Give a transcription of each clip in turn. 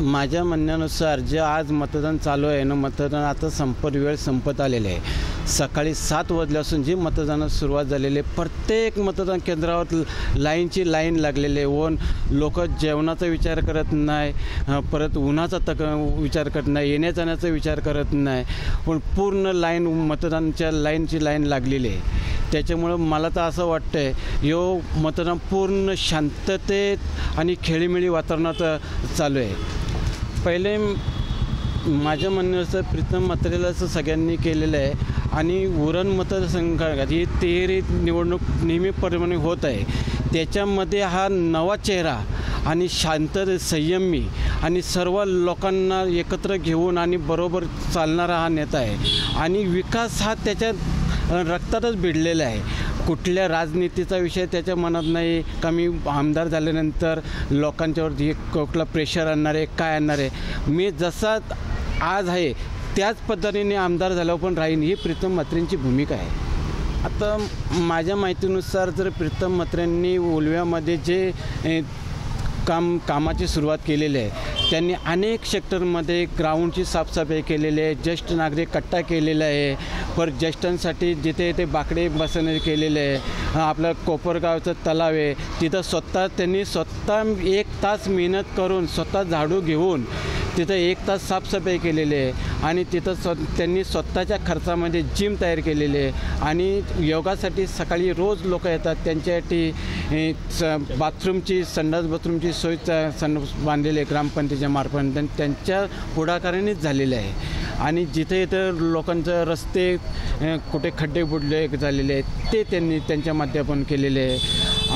माझ्या म्हणण्यानुसार जे आज मतदान चालू आहे ना, मतदान आता वेळ संपत आलेले आहे। सकाळी 7 वाजल्यापासून जी मतदानास सुरुवात झालेली आहे, प्रत्येक मतदान केंद्रावर लाईनची लाईन लागलेली आहे। वन लोक जेवणाचा विचार करत नाही, परत उन्हाचा विचार करत नाही, येण्या जाण्याचा विचार करत नाही, पण पूर्ण लाईन मतदानाच्या लाईनची लाईन लागलेली आहे। त्याच्यामुळं मला तर असं वाटतं आहे मतदान पूर्ण शांततेत आणि खेळीमेळी वातावरणात चालू आहे। पहिले माझ्या म्हणण्यानुसार प्रीतम म्हात्रेला असं सगळ्यांनी केलेलं आहे आणि उरण मतदारसंघात ही तिहेरी निवडणूक नेहमीप्रमाणे होत आहे। त्याच्यामध्ये हा नवा चेहरा आणि शांत संयमी आणि सर्व लोकांना एकत्र घेऊन आणि बरोबर चालणारा हा नेता आहे आणि विकास हा त्याच्या रक्तातच भिडलेला आहे। कुठल्या राजनीतीचा विषय त्याच्या मनात नाही का मी आमदार झाल्यानंतर लोकांच्यावरती कुठला प्रेशर आणणार आहे, काय आणणार आहे। मी जसा आज आहे त्याच पद्धतीने आमदार झाल्यावर पण राहीन, ही प्रीतम म्हात्रेंची भूमिका आहे। आता माझ्या माहितीनुसार जर प्रीतम म्हात्रेंनी उलव्यामध्ये जे कामाची सुरुवात केलेली आहे, त्यांनी अनेक सेक्टरमध्ये ग्राउंडची साफसफाई केलेली आहे, ज्येष्ठ नागरिक कट्टा केलेला आहे, पर ज्येष्ठांसाठी जिथे ते बाकडे बसवणे केलेले आहे। आपलं कोपरगावचं तलाव आहे तिथं त्यांनी 1 तास मेहनत करून स्वतः झाडू घेऊन तिथं 1 तास साफसफाई केलेली आहे आणि तिथं त्यांनी स्वतःच्या खर्चामध्ये जिम तयार केलेली आहे आणि योगासाठी सकाळी रोज लोक येतात, त्यांच्यासाठी बाथरूमची संडास बाथरूमची सोय बांधलेली आहे ग्रामपंचायतीच्या मार्फत, त्यांच्या पुढाकारानेच झालेले आहे। आणि जिथे इथं लोकांचं रस्ते कुठे खड्डे बुडले झालेले आहेत ते त्यांनी त्यांच्या माध्यमातून केलेले आहे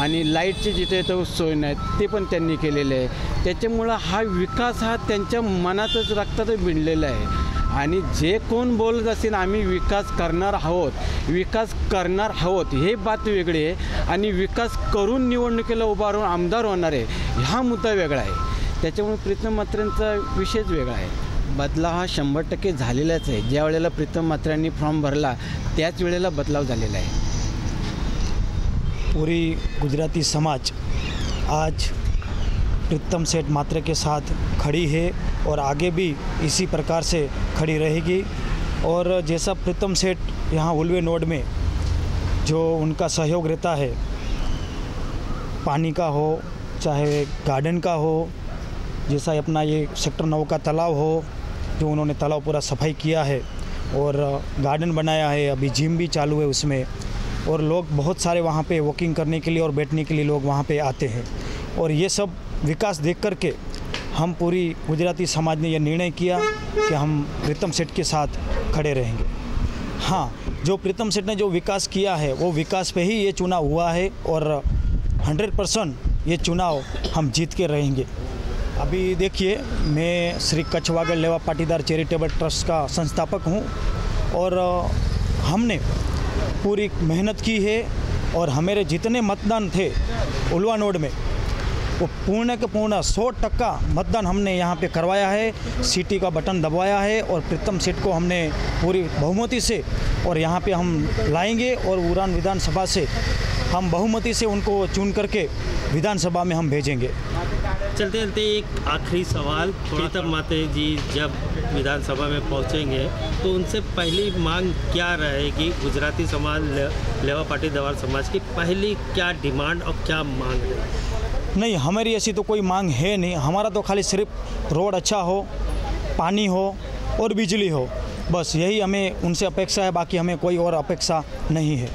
आणि लाईटची जिथे इथं सोय नाही ते पण त्यांनी केलेले आहे। त्याच्यामुळं हा विकास हा त्यांच्या मनातच रक्तातच भिनलेला आहे आणि जे कोण बोलत असेल आम्ही विकास करणार आहोत हे बात वेगळी आहे आणि विकास करून निवडणुकीला उभा राहून आमदार होणार आहे हा मुद्दा वेगळा आहे। त्याच्यामुळे प्रीतम म्हात्रेंचा विषयच वेगळा आहे। बदलाव हा 100% झालेलाच आहे। ज्या वेळेला प्रीतम म्हात्रेंनी फॉर्म भरला त्याच वेळेला बदलाव झालेला आहे। पूरी गुजराती समाज आज प्रीतम सेठ म्हात्रे के साथ खड़ी है और आगे भी इसी प्रकार से खड़ी रहेगी। और जैसा प्रीतम सेठ यहाँ उल्वे नोड में जो उनका सहयोग रहता है, पानी का हो चाहे गार्डन का हो, जैसा अपना ये सेक्टर 9 का तालाब हो जो उन्होंने तालाब पूरा सफाई किया है और गार्डन बनाया है, अभी जिम भी चालू है उसमें, और लोग बहुत सारे वहाँ पे वॉकिंग करने के लिए और बैठने के लिए लोग वहाँ पे आते हैं। और ये सब विकास देख कर के हम पूरी गुजराती समाज ने यह निर्णय किया कि हम प्रीतम सेठ के साथ खड़े रहेंगे। हाँ, जो प्रीतम सेठ ने जो विकास किया है वो विकास पे ही ये चुनाव हुआ है और 100% ये चुनाव हम जीत के रहेंगे। अभी देखिए, मैं श्री कच्छ वागड़ लेवा पाटीदार चैरिटेबल ट्रस्ट का संस्थापक हूँ और हमने पूरी मेहनत की है और हमारे जितने मतदान थे उल्वा नोड में वो पूर्ण के पूर्ण 100% मतदान हमने यहाँ पे करवाया है, सीटी का बटन दबाया है और प्रीतम सेठ को हमने पूरी बहुमति से और यहाँ पे हम लाएंगे और उरण विधानसभा से हम बहुमति से उनको चुन करके विधानसभा में हम भेजेंगे। चलते चलते एक आखिरी सवाल, प्रीतम म्हात्रे जी जब विधानसभा में पहुंचेंगे तो उनसे पहली मांग क्या रहेगी? गुजराती समाज लेवा पाटीदार समाज की पहली क्या डिमांड और क्या मांग है? नहीं, हमारी ऐसी तो कोई मांग है नहीं। हमारा तो खाली सिर्फ रोड अच्छा हो, पानी हो और बिजली हो, बस यही हमें उनसे अपेक्षा है। बाकी हमें कोई और अपेक्षा नहीं है।